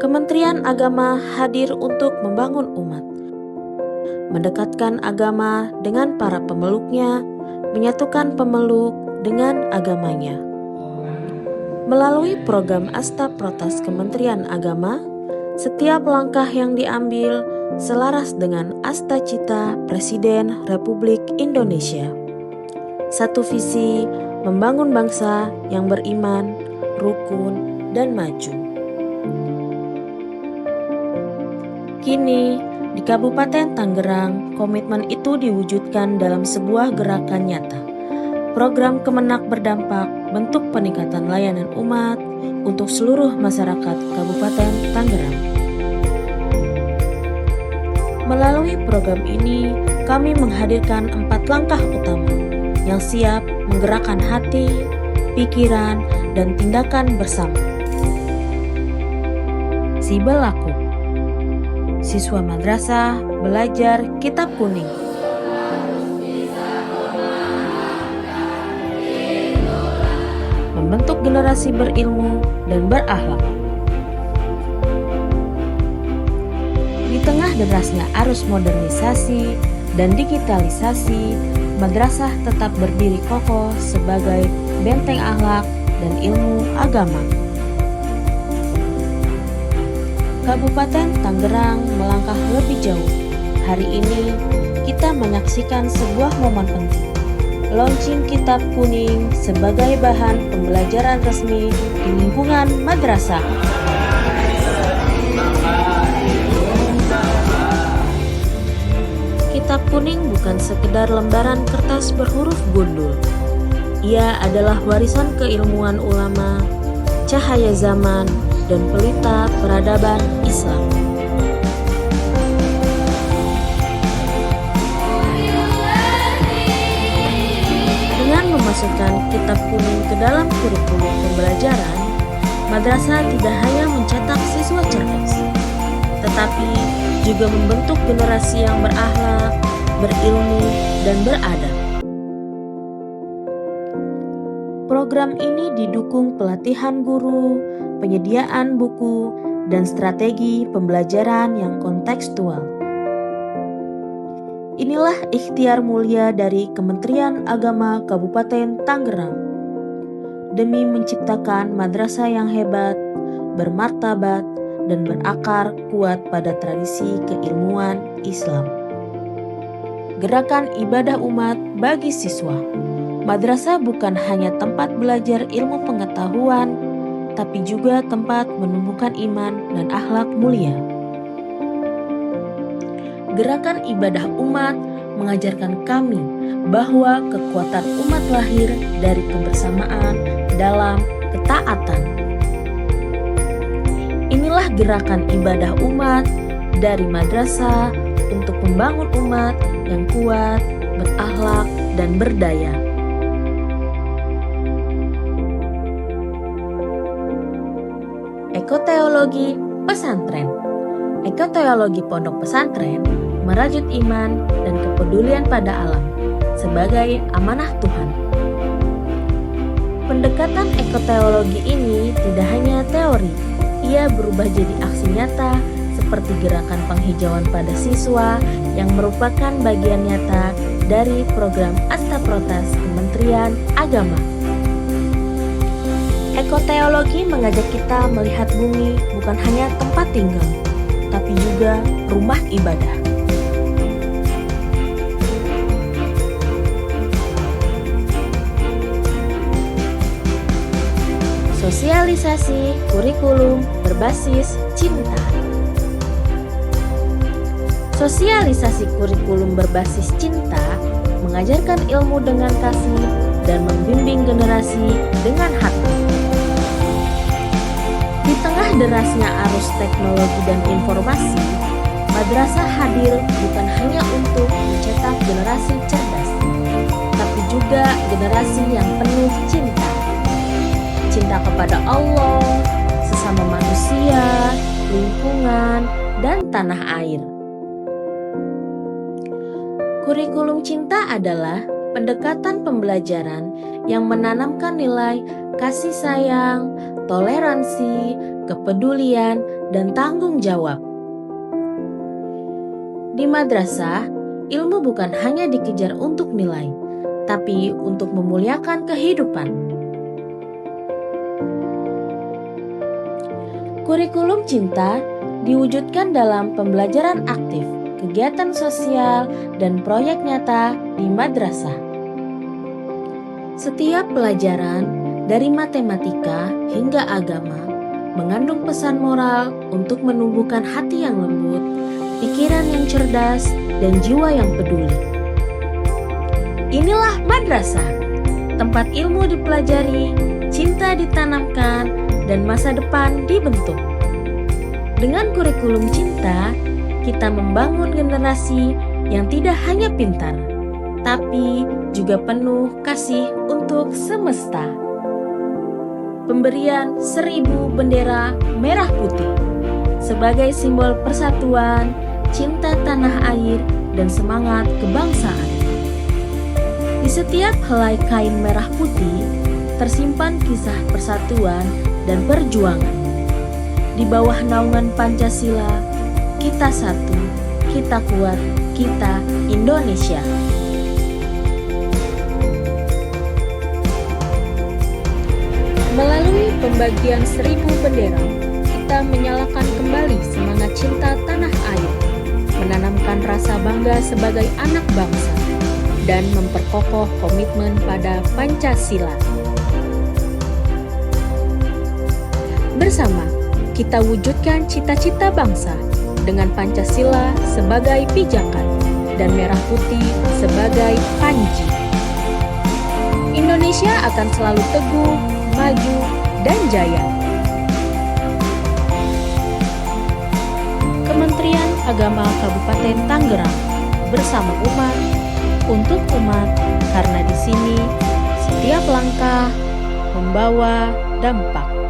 Kementerian Agama hadir untuk membangun umat, mendekatkan agama dengan para pemeluknya, menyatukan pemeluk dengan agamanya. Melalui program Asta Protas Kementerian Agama, setiap langkah yang diambil selaras dengan Asta Cita Presiden Republik Indonesia. Satu visi, membangun bangsa yang beriman, rukun, dan maju. Kini, di Kabupaten Tangerang, komitmen itu diwujudkan dalam sebuah gerakan nyata. Program Kemenak berdampak bentuk peningkatan layanan umat untuk seluruh masyarakat Kabupaten Tangerang. Melalui program ini, kami menghadirkan 4 langkah utama yang siap menggerakkan hati, pikiran, dan tindakan bersama. Si Belaku, siswa madrasah belajar kitab kuning. Membentuk generasi berilmu dan berakhlak. Di tengah derasnya arus modernisasi dan digitalisasi, madrasah tetap berdiri kokoh sebagai benteng akhlak dan ilmu agama. Kabupaten Tangerang melangkah lebih jauh. Hari ini kita menyaksikan sebuah momen penting. Launching kitab kuning sebagai bahan pembelajaran resmi di lingkungan madrasah. Kitab kuning bukan sekedar lembaran kertas berhuruf gundul. Ia adalah warisan keilmuan ulama, cahaya zaman, dan pelita peradaban Islam. Dengan memasukkan kitab kuning ke dalam kurikulum pembelajaran, madrasah tidak hanya mencetak siswa cerdas, tetapi juga membentuk generasi yang berakhlak, berilmu, dan beradab. Program ini didukung pelatihan guru, penyediaan buku, dan strategi pembelajaran yang kontekstual. Inilah ikhtiar mulia dari Kementerian Agama Kabupaten Tangerang demi menciptakan madrasah yang hebat, bermartabat, dan berakar kuat pada tradisi keilmuan Islam. Gerakan ibadah umat bagi siswa. Madrasah bukan hanya tempat belajar ilmu pengetahuan, tapi juga tempat menumbuhkan iman dan akhlak mulia. Gerakan ibadah umat mengajarkan kami bahwa kekuatan umat lahir dari kebersamaan dalam ketaatan. Inilah gerakan ibadah umat dari madrasah untuk membangun umat yang kuat, berakhlak, dan berdaya. Ekoteologi pesantren. Ekoteologi pondok pesantren merajut iman dan kepedulian pada alam sebagai amanah Tuhan. Pendekatan ekoteologi ini tidak hanya teori, ia berubah jadi aksi nyata seperti gerakan penghijauan pada siswa yang merupakan bagian nyata dari program Asta Protas Kementerian Agama. Ekoteologi mengajak kita melihat bumi bukan hanya tempat tinggal, tapi juga rumah ibadah. Sosialisasi kurikulum berbasis cinta. Sosialisasi kurikulum berbasis cinta mengajarkan ilmu dengan kasih dan membimbing generasi dengan hati. Di tengah derasnya arus teknologi dan informasi, madrasah hadir bukan hanya untuk mencetak generasi cerdas, tapi juga generasi yang penuh cinta. Cinta kepada Allah, sesama manusia, lingkungan, dan tanah air. Kurikulum cinta adalah pendekatan pembelajaran yang menanamkan nilai kasih sayang, toleransi, kepedulian, dan tanggung jawab. Di madrasah, ilmu bukan hanya dikejar untuk nilai, tapi untuk memuliakan kehidupan. Kurikulum cinta diwujudkan dalam pembelajaran aktif, kegiatan sosial, dan proyek nyata di madrasah. Setiap pelajaran, dari matematika hingga agama, mengandung pesan moral untuk menumbuhkan hati yang lembut, pikiran yang cerdas, dan jiwa yang peduli. Inilah madrasah, tempat ilmu dipelajari, cinta ditanamkan, dan masa depan dibentuk. Dengan kurikulum cinta, kita membangun generasi yang tidak hanya pintar, tapi juga penuh kasih untuk semesta. Pemberian 1000 bendera merah putih sebagai simbol persatuan, cinta tanah air, dan semangat kebangsaan. Di setiap helai kain merah putih tersimpan kisah persatuan dan perjuangan. Di bawah naungan Pancasila, kita satu, kita kuat, kita Indonesia. Melalui pembagian 1000 bendera, kita menyalakan kembali semangat cinta tanah air, menanamkan rasa bangga sebagai anak bangsa, dan memperkokoh komitmen pada Pancasila. Bersama, kita wujudkan cita-cita bangsa dengan Pancasila sebagai pijakan dan merah putih sebagai panji. Indonesia akan selalu teguh, maju, dan jaya. Kementerian Agama Kabupaten Tangerang bersama umat, untuk umat, karena di sini setiap langkah membawa dampak.